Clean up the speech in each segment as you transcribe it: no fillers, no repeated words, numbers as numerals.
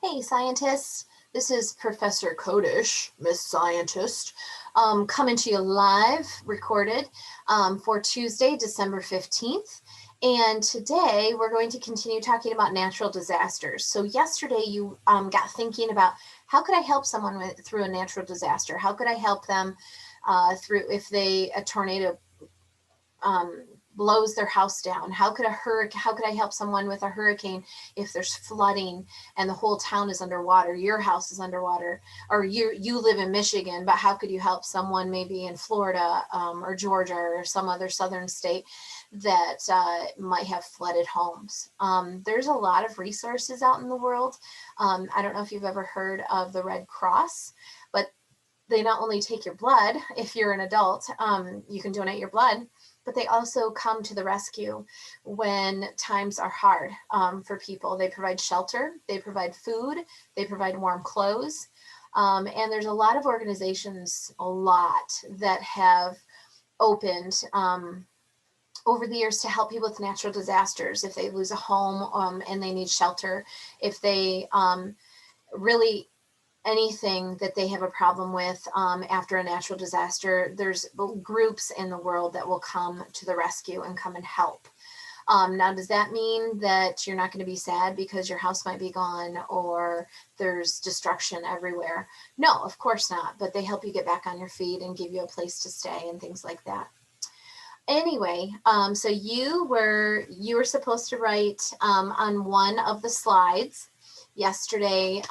Hey, scientists. This is Professor Codish, Miss Scientist, coming to you live, recorded for Tuesday, December 15th. And today we're going to continue talking about natural disasters. So yesterday you got thinking about how could I help someone through a natural disaster? How could I help them through if a tornado blows their house down? How could I help someone with a hurricane if there's flooding and the whole town is underwater, your house is underwater, or you live in Michigan, but how could you help someone maybe in Florida or Georgia or some other southern state that might have flooded homes? There's a lot of resources out in the world. I don't know if you've ever heard of the Red Cross, but they not only take your blood. If you're an adult, you can donate your blood, but they also come to the rescue when times are hard for people. They provide shelter, they provide food, they provide warm clothes. And there's a lot of organizations, that have opened over the years to help people with natural disasters. If they lose a home and they need shelter, if they really anything that they have a problem with after a natural disaster, there's groups in the world that will come to the rescue and come and help. Now, does that mean that you're not going to be sad because your house might be gone or there's destruction everywhere? No, of course not. But they help you get back on your feet and give you a place to stay and things like that. Anyway, so you were supposed to write on one of the slides yesterday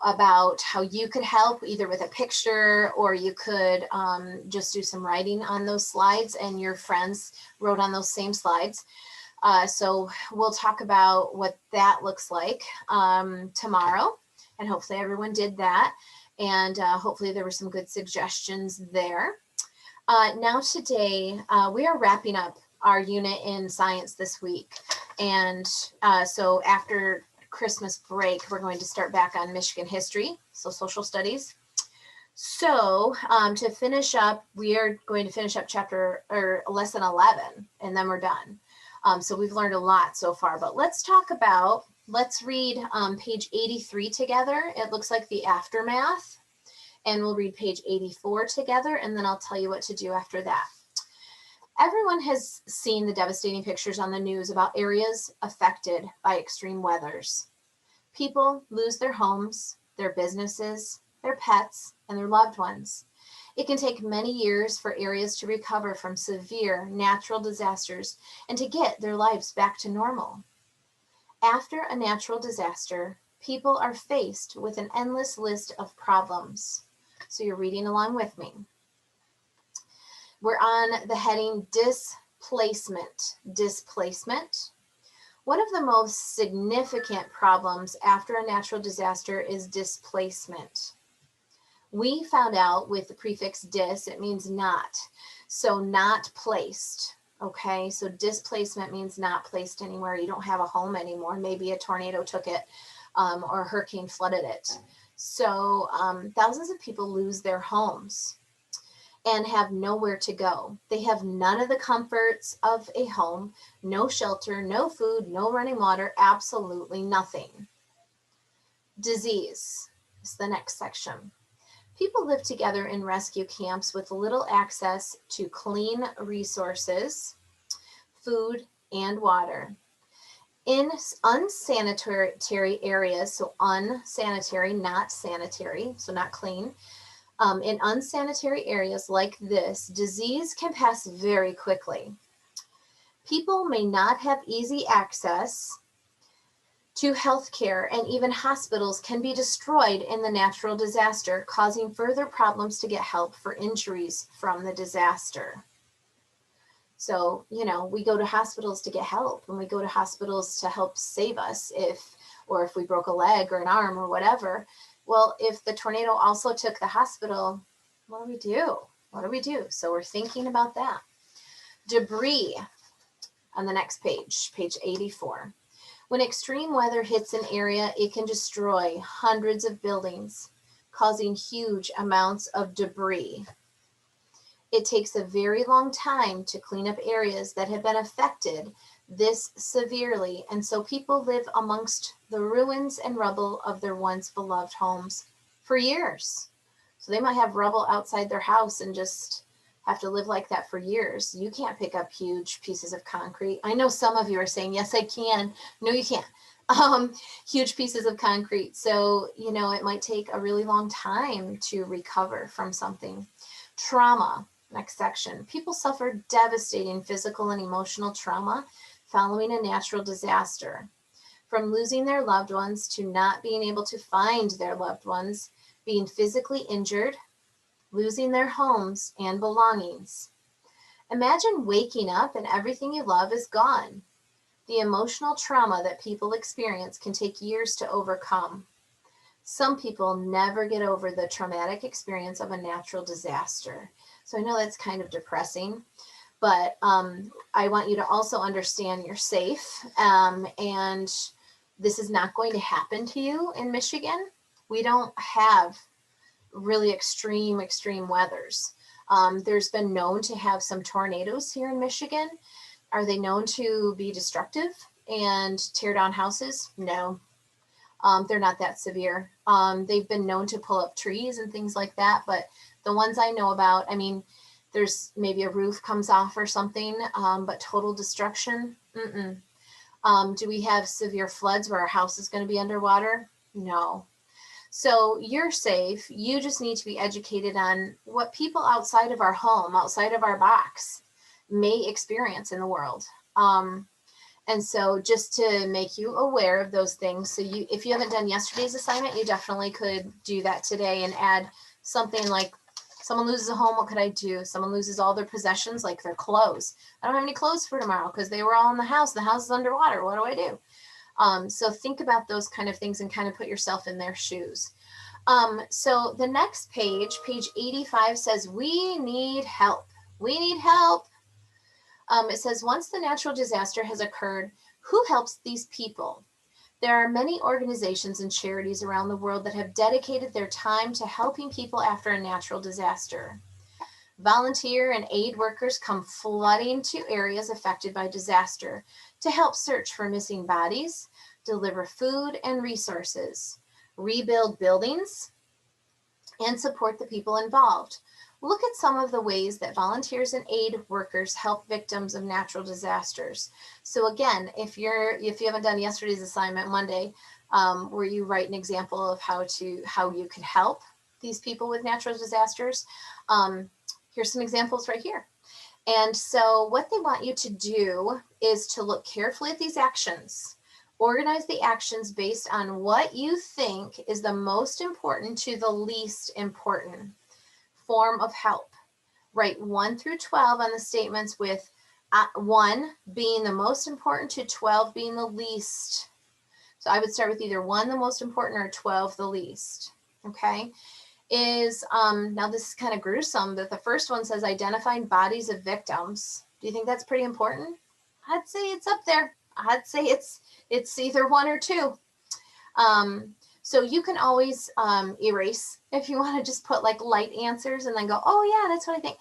about how you could help either with a picture or you could just do some writing on those slides, and your friends wrote on those same slides. So we'll talk about what that looks like tomorrow, and hopefully everyone did that, and hopefully there were some good suggestions there. Now today we are wrapping up our unit in science this week, and so after Christmas break, we're going to start back on Michigan history, so social studies. So to finish up, we are going to finish up lesson 11, and then we're done. So we've learned a lot so far, but let's read page 83 together. It looks like the aftermath, and we'll read page 84 together, and then I'll tell you what to do after that. Everyone has seen the devastating pictures on the news about areas affected by extreme weathers. People lose their homes, their businesses, their pets, and their loved ones. It can take many years for areas to recover from severe natural disasters and to get their lives back to normal. After a natural disaster, people are faced with an endless list of problems. So you're reading along with me. We're on the heading displacement. Displacement. One of the most significant problems after a natural disaster is displacement. We found out with the prefix dis, it means not. So not placed. Okay, so displacement means not placed anywhere. You don't have a home anymore. Maybe a tornado took it or a hurricane flooded it. So thousands of people lose their homes and have nowhere to go. They have none of the comforts of a home, no shelter, no food, no running water, absolutely nothing. Disease is the next section. People live together in rescue camps with little access to clean resources, food, and water. In unsanitary areas, so unsanitary, not sanitary, so not clean, in unsanitary areas like this, disease can pass very quickly. People may not have easy access to health care, and even hospitals can be destroyed in the natural disaster, causing further problems to get help for injuries from the disaster. So, we go to hospitals to get help, and we go to hospitals to help save us if we broke a leg or an arm or whatever. Well, if the tornado also took the hospital, what do we do? What do we do? So we're thinking about that. Debris on the next page, page 84. When extreme weather hits an area, it can destroy hundreds of buildings, causing huge amounts of debris. It takes a very long time to clean up areas that have been affected this severely, and so people live amongst the ruins and rubble of their once beloved homes for years. So they might have rubble outside their house and just have to live like that for years. You can't pick up huge pieces of concrete. I know some of you are saying, yes, I can. No, you can't. Huge pieces of concrete. So, you know, it might take a really long time to recover from something. Trauma, next section. People suffer devastating physical and emotional trauma following a natural disaster. From losing their loved ones to not being able to find their loved ones, being physically injured, losing their homes and belongings. Imagine waking up and everything you love is gone. The emotional trauma that people experience can take years to overcome. Some people never get over the traumatic experience of a natural disaster. So I know that's kind of depressing, but I want you to also understand you're safe, and this is not going to happen to you in Michigan. We don't have really extreme weathers. There's been known to have some tornadoes here in Michigan. Are they known to be destructive and tear down houses? No, they're not that severe. They've been known to pull up trees and things like that, but the ones I know about, I mean, there's maybe a roof comes off or something, but total destruction, do we have severe floods where our house is going to be underwater? No. So you're safe. You just need to be educated on what people outside of our home, outside of our box, may experience in the world. And so just to make you aware of those things. So if you haven't done yesterday's assignment, you definitely could do that today and add something like, someone loses a home, what could I do? Someone loses all their possessions, like their clothes. I don't have any clothes for tomorrow because they were all in the house. The house is underwater. What do I do? So think about those kind of things and kind of put yourself in their shoes. So the next page, page 85, says, we need help. We need help. It says, once the natural disaster has occurred, who helps these people? There are many organizations and charities around the world that have dedicated their time to helping people after a natural disaster. Volunteer and aid workers come flooding to areas affected by disaster to help search for missing bodies, deliver food and resources, rebuild buildings, and support the people involved. Look at some of the ways that volunteers and aid workers help victims of natural disasters. So again, if you haven't done yesterday's assignment Monday, where you write an example of how you could help these people with natural disasters, here's some examples right here. And so what they want you to do is to look carefully at these actions. Organize the actions based on what you think is the most important to the least important form of help. Write 1 through 12 on the statements, with 1 being the most important to 12 being the least. So I would start with either 1 the most important or 12 the least. Okay. Now this is kind of gruesome, but the first one says identifying bodies of victims. Do you think that's pretty important? I'd say it's up there. I'd say it's either 1 or 2. So you can always erase if you want to just put like light answers and then go, oh yeah, that's what I think.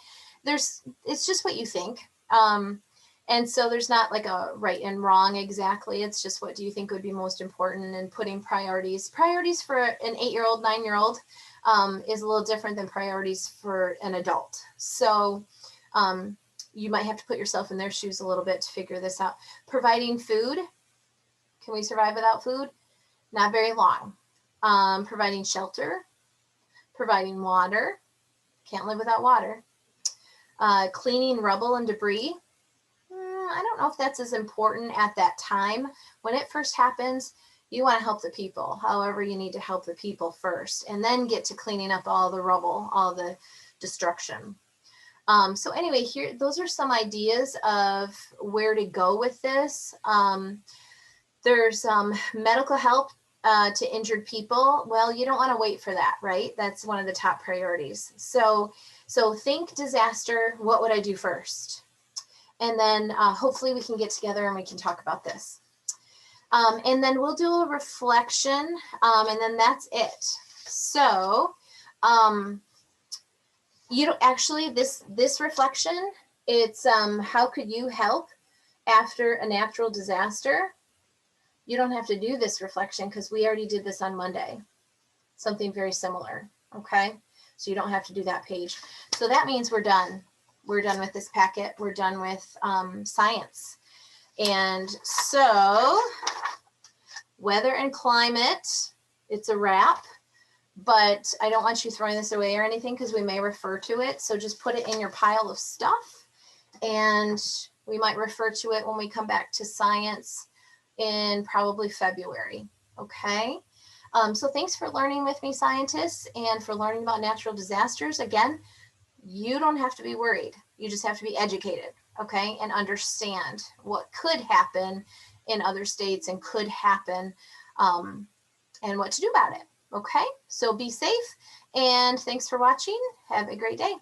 It's just what you think. And so there's not like a right and wrong exactly. It's just what do you think would be most important, and putting priorities. Priorities for an 8-year-old, 9-year-old is a little different than priorities for an adult. So you might have to put yourself in their shoes a little bit to figure this out. Providing food. Can we survive without food? Not very long. Providing shelter. Providing water. Can't live without water. Cleaning rubble and debris. I don't know if that's as important at that time. When it first happens, you want to help the people. However, you need to help the people first and then get to cleaning up all the rubble, all the destruction. So anyway, those are some ideas of where to go with this. There's medical help to injured people. Well, you don't want to wait for that, right? That's one of the top priorities. So think disaster, what would I do first? And then hopefully we can get together and we can talk about this. And then we'll do a reflection, and then that's it. So actually this reflection, it's how could you help? after a natural disaster, you don't have to do this reflection because we already did this on Monday. Something very similar, okay? So you don't have to do that page. So that means we're done. We're done with this packet. We're done with science. And so weather and climate, it's a wrap, but I don't want you throwing this away or anything because we may refer to it. So just put it in your pile of stuff, and we might refer to it when we come back to science in probably February, okay? So thanks for learning with me, scientists, and for learning about natural disasters. Again, you don't have to be worried. You just have to be educated, okay, and understand what could happen in other states and could happen, and what to do about it, okay? So be safe, and thanks for watching. Have a great day.